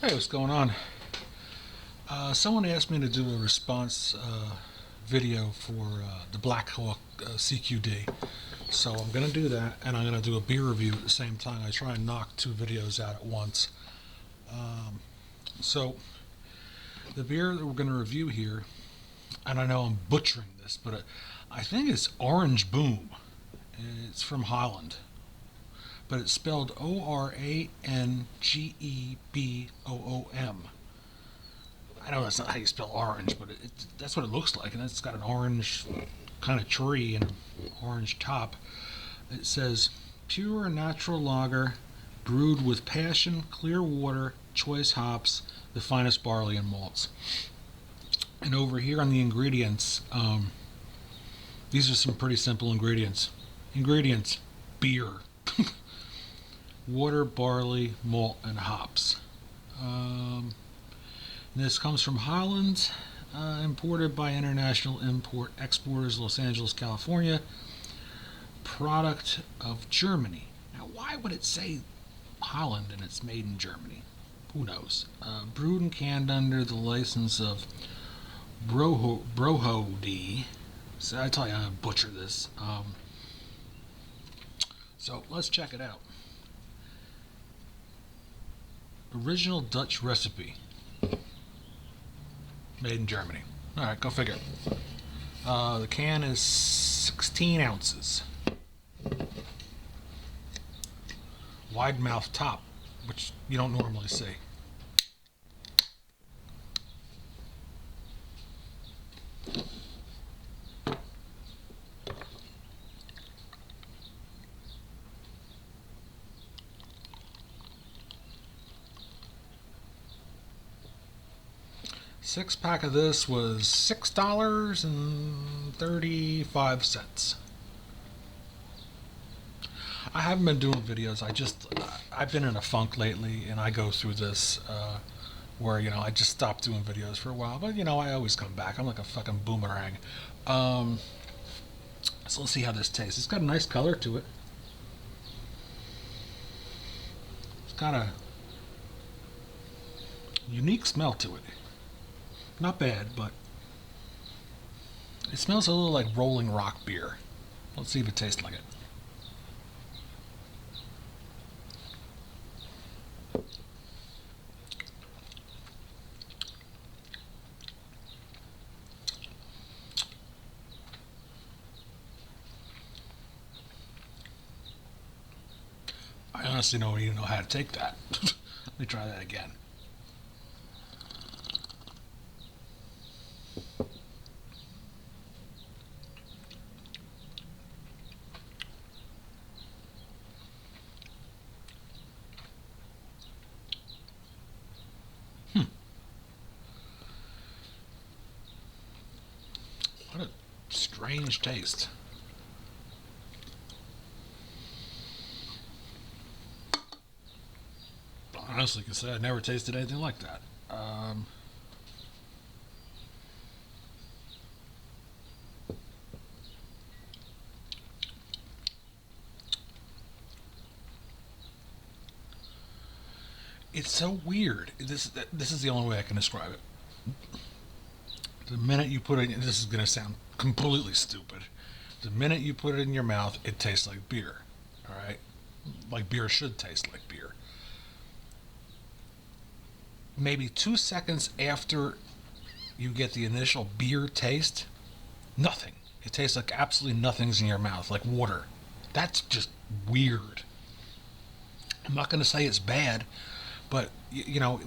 Hey, what's going on? Someone asked me to do a response video for the Blackhawk CQD. So I'm going to do that, and I'm going to do a beer review at the same time. I try and knock two videos out at once. So the beer that we're going to review here, and I know I'm butchering this, but I think it's Orange Boom. It's from Holland, but it's spelled Orangebboom. I know that's not how you spell orange, but that's what it looks like, and it's got an orange kind of tree and an orange top. It says, pure natural lager, brewed with passion, clear water, choice hops, the finest barley and malts. And over here on the ingredients, these are some pretty simple ingredients. Beer. Water, barley, malt, and hops. This comes from Holland, imported by International Import Exporters, Los Angeles, California. Product of Germany. Now, why would it say Holland and it's made in Germany? Who knows? Brewed and canned under the license of Brohode. So I tell you, I'm going to butcher this. So let's check it out. Original Dutch recipe. Made in Germany. Alright, go figure. The can is 16 ounces. Wide mouth top, which you don't normally see. Six-pack of this was $6.35. I haven't been doing videos. I've been in a funk lately, and I go through this where, I just stopped doing videos for a while. But, I always come back. I'm like a fucking boomerang. So let's see how this tastes. It's got a nice color to it. It's got a unique smell to it. Not bad, but it smells a little like Rolling Rock beer. Let's see if it tastes like it. I honestly don't even know how to take that. Let me try that again. What a strange taste. Honestly, can say I never tasted anything like that. It's so weird. This is the only way I can describe it. The minute you put it in, this is going to sound completely stupid. The minute you put it in your mouth, it tastes like beer. All right? Like beer should taste like beer. Maybe 2 seconds after you get the initial beer taste, nothing. It tastes like absolutely nothing's in your mouth, like water. That's just weird. I'm not going to say it's bad, but,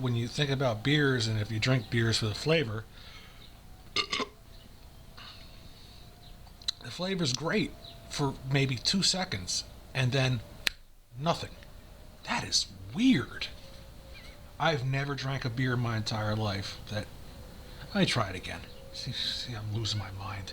when you think about beers, and if you drink beers for the flavor, the flavor's great for maybe 2 seconds, and then nothing. That is weird. I've never drank a beer in my entire life that... Let me try it again. See, I'm losing my mind.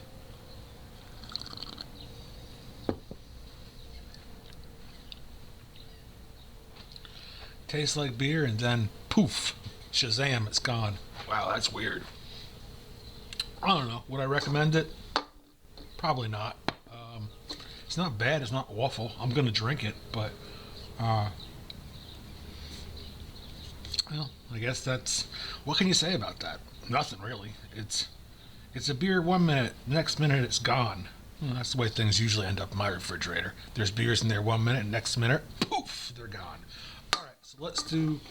Tastes like beer, and then poof, Shazam, it's gone. Wow, that's weird. I don't know. Would I recommend it? Probably not. It's not bad. It's not awful. I'm going to drink it, but Well, I guess that's, what can you say about that? Nothing really. It's a beer 1 minute, next minute it's gone. Well, that's the way things usually end up in my refrigerator. There's beers in there 1 minute, next minute, poof, they're gone. All right, so let's do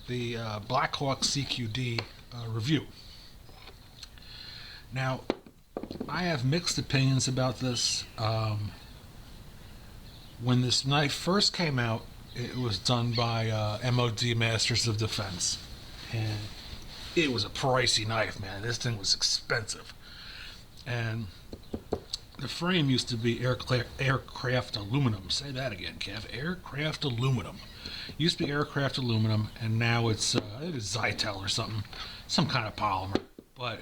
the Blackhawk CQD review. Now, I have mixed opinions about this. When this knife first came out, it was done by MOD Masters of Defense. And it was a pricey knife, man. This thing was expensive. And the frame used to be aircraft aluminum. Say that again, Kev. Aircraft aluminum. Used to be aircraft aluminum, and now it is Zytel or something. Some kind of polymer. But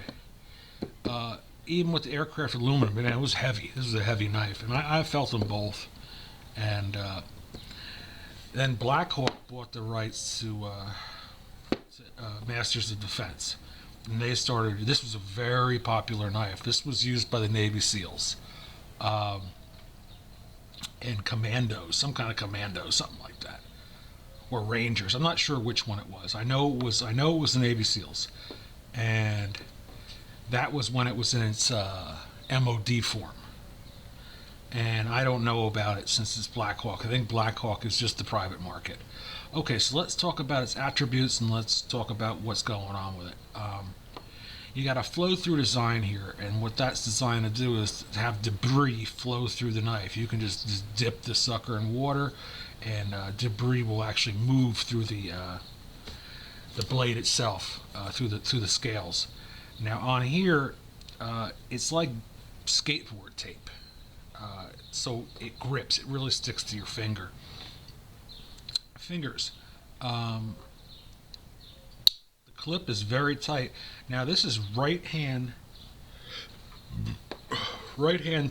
even with the aircraft aluminum, man, it was heavy. This was a heavy knife. And I felt them both. And then Blackhawk bought the rights to Masters of Defense. And they started, this was a very popular knife. This was used by the Navy SEALs and commandos, some kind of commandos, something like that, or Rangers. I'm not sure which one it was. I know it was the Navy SEALs, and that was when it was in its MOD form. And I don't know about it since it's Blackhawk. I think Blackhawk is just the private market. Okay, so let's talk about its attributes and let's talk about what's going on with it. You got a flow-through design here, and what that's designed to do is to have debris flow through the knife. You can just dip the sucker in water, and debris will actually move through the blade itself, through the scales. Now on here, it's like skateboard tape. So it grips. It really sticks to your fingers. The clip is very tight. Now this is right hand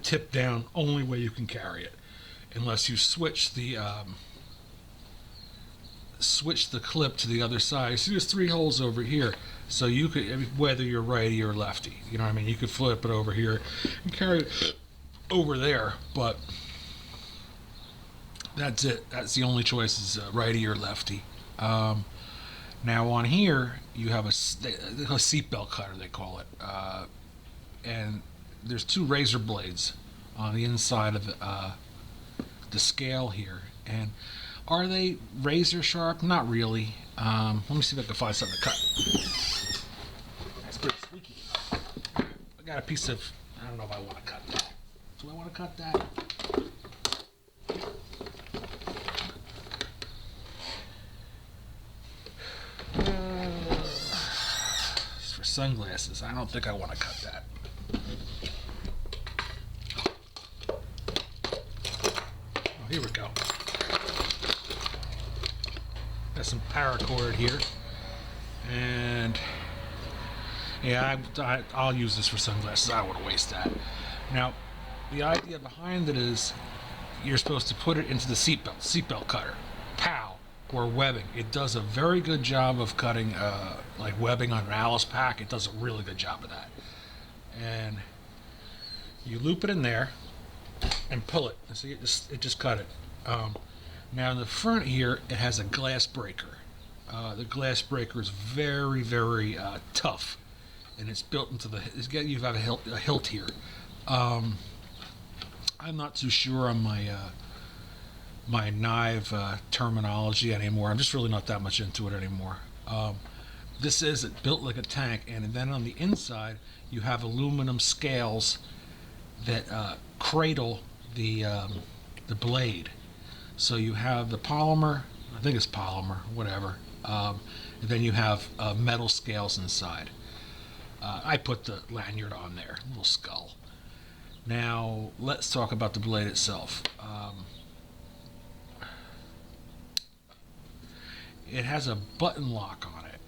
tip down. Only way you can carry it, unless you switch the clip to the other side. See, there's 3 holes over here, so you could, whether you're righty or lefty, you know what I mean. You could flip it over here and carry it over there, but that's it. That's the only choice, is righty or lefty. Now on here you have a seatbelt cutter, they call it, and there's 2 razor blades on the inside of the scale here. And are they razor sharp? Not really. Let me see if I can find something to cut. That's pretty squeaky. I got a piece of, I don't know if I want to cut that. Do I want to cut that? It's for sunglasses. I don't think I want to cut that. Oh, here we go. Got some paracord here. And yeah, I'll use this for sunglasses. I don't want to waste that. Now, the idea behind it is you're supposed to put it into the seatbelt cutter, POW, or webbing. It does a very good job of cutting, like webbing on an Alice pack. It does a really good job of that. And you loop it in there and pull it. See, it just cut it. Now in the front here, it has a glass breaker. The glass breaker is very, very tough, and it's built into you have a hilt here. I'm not too sure on my knife terminology anymore. I'm just really not that much into it anymore. This is built like a tank, and then on the inside you have aluminum scales that cradle the blade. So you have the polymer, I think it's polymer, whatever, and then you have metal scales inside. I put the lanyard on there, little skull. Now, let's talk about the blade itself. It has a button lock on it,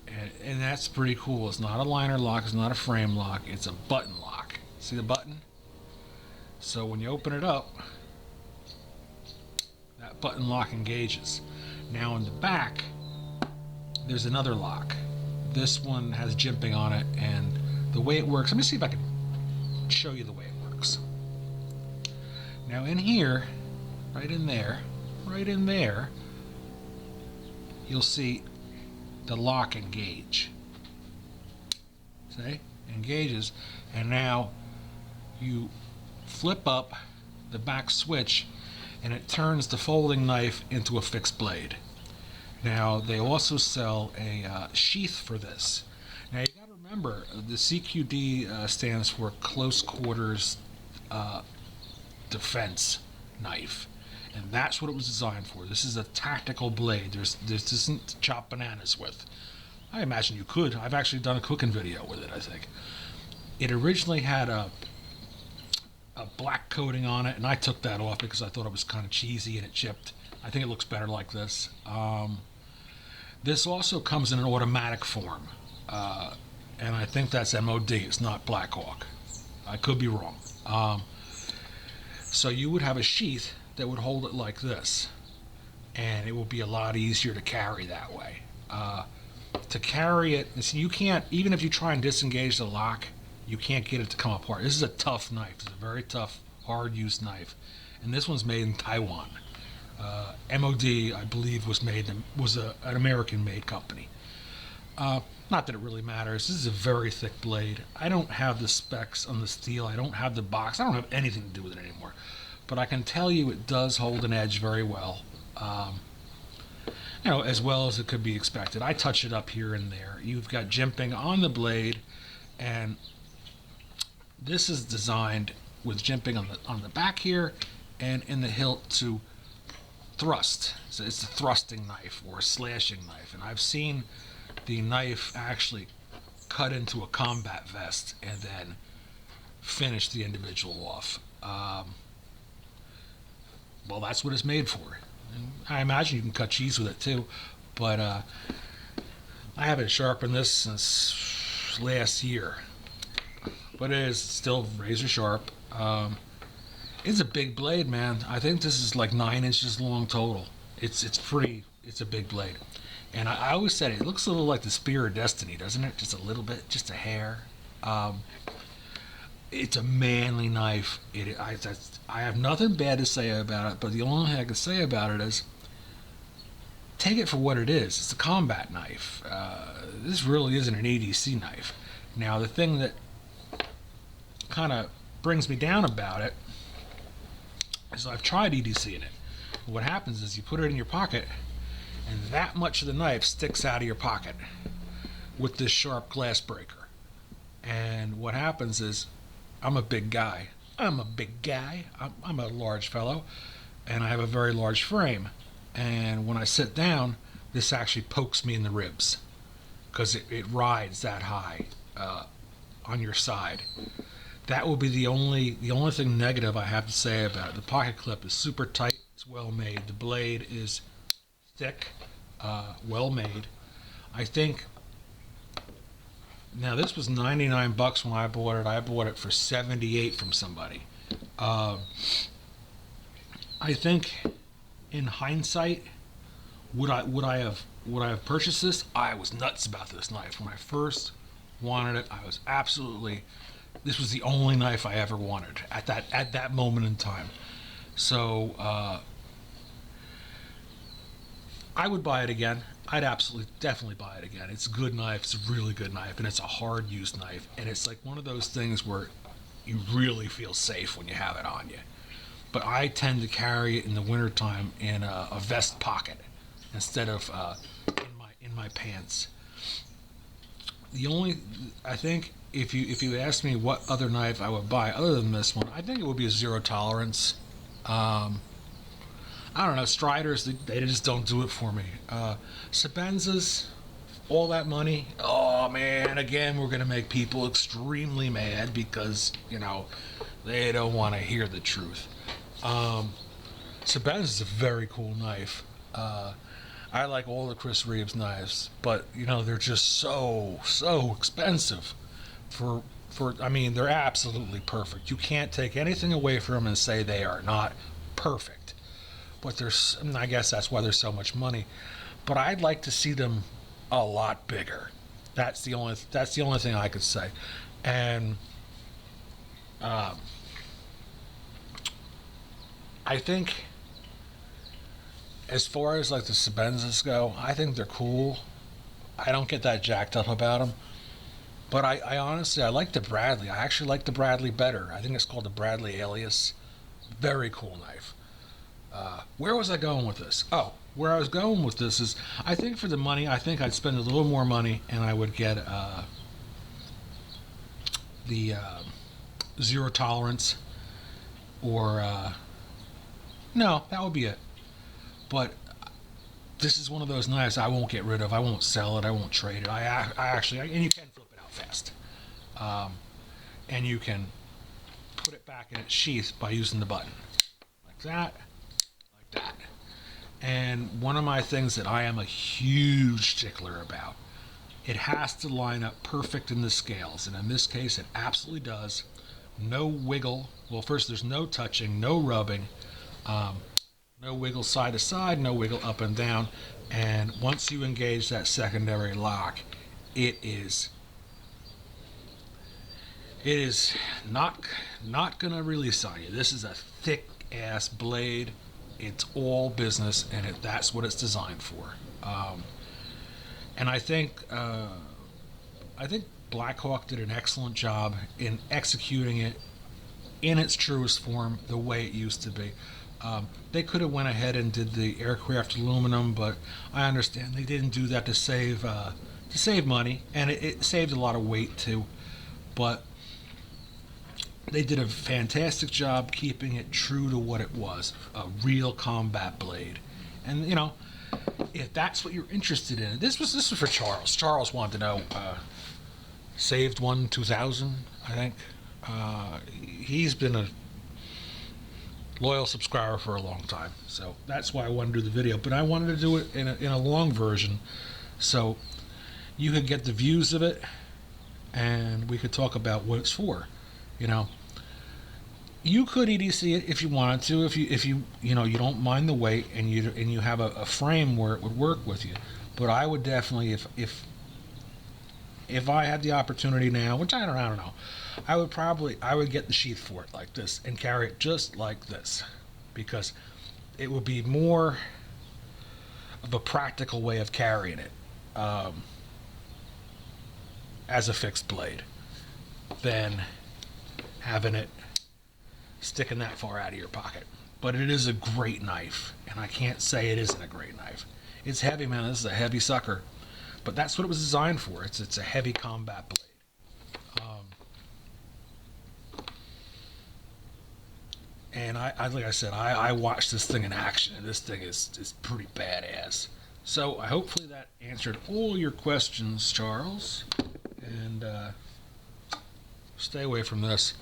and that's pretty cool. It's not a liner lock, it's not a frame lock, it's a button lock. See the button? So when you open it up, that button lock engages. Now in the back, there's another lock. This one has jimping on it, and the way it works, let me see if I can show you the way it works. Now in here, right in there, you'll see the lock engage. See? Engages, and now you flip up the back switch and it turns the folding knife into a fixed blade. Now they also sell a sheath for this. Now you got to remember the CQD stands for close quarters defense knife, and that's what it was designed for. This is a tactical blade. This isn't to chop bananas with. I imagine you could. I've actually done a cooking video with it, I think. It originally had a black coating on it, and I took that off because I thought it was kind of cheesy and it chipped. I think it looks better like this. This also comes in an automatic form, and I think that's MOD. It's not Blackhawk. I could be wrong. So you would have a sheath that would hold it like this, and it will be a lot easier to carry that way. To carry it, see, you can't, even if you try and disengage the lock, you can't get it to come apart. This is a tough knife. It's a very tough, hard-used knife, and this one's made in Taiwan. MOD, I believe, was an American-made company. Not that it really matters. This is a very thick blade. I don't have the specs on the steel. I don't have the box. I don't have anything to do with it anymore. But I can tell you it does hold an edge very well. As well as it could be expected. I touch it up here and there. You've got jimping on the blade, and this is designed with jimping on the back here and in the hilt to thrust. So it's a thrusting knife or a slashing knife, and I've seen the knife actually cut into a combat vest and then finish the individual off. Well, that's what it's made for. And I imagine you can cut cheese with it too, but I haven't sharpened this since last year. But it is still razor sharp. It's a big blade, man. I think this is like 9 inches long total. It's a big blade. And I always said it looks a little like the Spear of Destiny, doesn't it? Just a little bit, just a hair. It's a manly knife. I have nothing bad to say about it, but the only thing I can say about it is take it for what it is. It's a combat knife. This really isn't an EDC knife. Now, the thing that kind of brings me down about it is I've tried EDC in it. What happens is you put it in your pocket, and that much of the knife sticks out of your pocket with this sharp glass breaker. And what happens is, I'm a big guy. I'm a large fellow, and I have a very large frame. And when I sit down, this actually pokes me in the ribs because it rides that high on your side. That will be the only thing negative I have to say about it. The pocket clip is super tight. It's well made. The blade is thick, well made. I think. Now this was $99 when I bought it. I bought it for $78 from somebody. I think, in hindsight, would I have purchased this? I was nuts about this knife when I first wanted it. I was absolutely. This was the only knife I ever wanted at that moment in time. So I would buy it again. I'd definitely buy it again. It's a good knife. It's a really good knife, and it's a hard-used knife. And it's like one of those things where you really feel safe when you have it on you. But I tend to carry it in the wintertime in a vest pocket instead of in my pants. I think if you ask me what other knife I would buy other than this one, I think it would be a zero tolerance. I don't know, Striders, they just don't do it for me. Sabenzas, all that money, oh man, again, we're going to make people extremely mad because, they don't want to hear the truth. Sabenza is a very cool knife. I like all the Chris Reeves knives, but, they're just so expensive they're absolutely perfect. You can't take anything away from them and say they are not perfect. But I guess that's why there's so much money. But I'd like to see them a lot bigger. That's the only thing I could say. And I think as far as like the Sabenzas go, I think they're cool. I don't get that jacked up about them. But I honestly, I like the Bradley. I actually like the Bradley better. I think it's called the Bradley Alias. Very cool knife. Where was I going with this? Oh, where I was going with this is, I think for the money, I think I'd spend a little more money and I would get the zero tolerance, or no, that would be it. But this is one of those knives I won't get rid of. I won't sell it. I won't trade it. I actually, and you can flip it out fast, and you can put it back in its sheath by using the button, like that, like that. And one of my things that I am a huge stickler about, it has to line up perfect in the scales, and in this case, it absolutely does. No wiggle. Well, first, there's no touching, no rubbing. No wiggle side to side, no wiggle up and down. And once you engage that secondary lock, it is not gonna release on you. This is a thick ass blade. It's all business, and that's what it's designed for. And I think Blackhawk did an excellent job in executing it in its truest form, the way it used to be. They could have went ahead and did the aircraft aluminum, but I understand they didn't do that to save money, and it saved a lot of weight too. But they did a fantastic job keeping it true to what it was, a real combat blade. And if that's what you're interested in, this was for Charles. Charles wanted to know. Saved One 2000, I think. He's been a loyal subscriber for a long time, so that's why I wanted to do the video. But I wanted to do it in a long version, so you could get the views of it, and we could talk about what it's for. You could EDC it if you wanted to, if you don't mind the weight, and you have a frame where it would work with you. But I would definitely, if I had the opportunity now, which I don't know, I would get the sheath for it like this and carry it just like this, because it would be more of a practical way of carrying it as a fixed blade than having it sticking that far out of your pocket. But it is a great knife, and I can't say it isn't a great knife. It's heavy, man. This is a heavy sucker. But that's what it was designed for. It's a heavy combat blade. And like I said, I watched this thing in action, and this thing is pretty badass. So hopefully that answered all your questions, Charles. And stay away from this.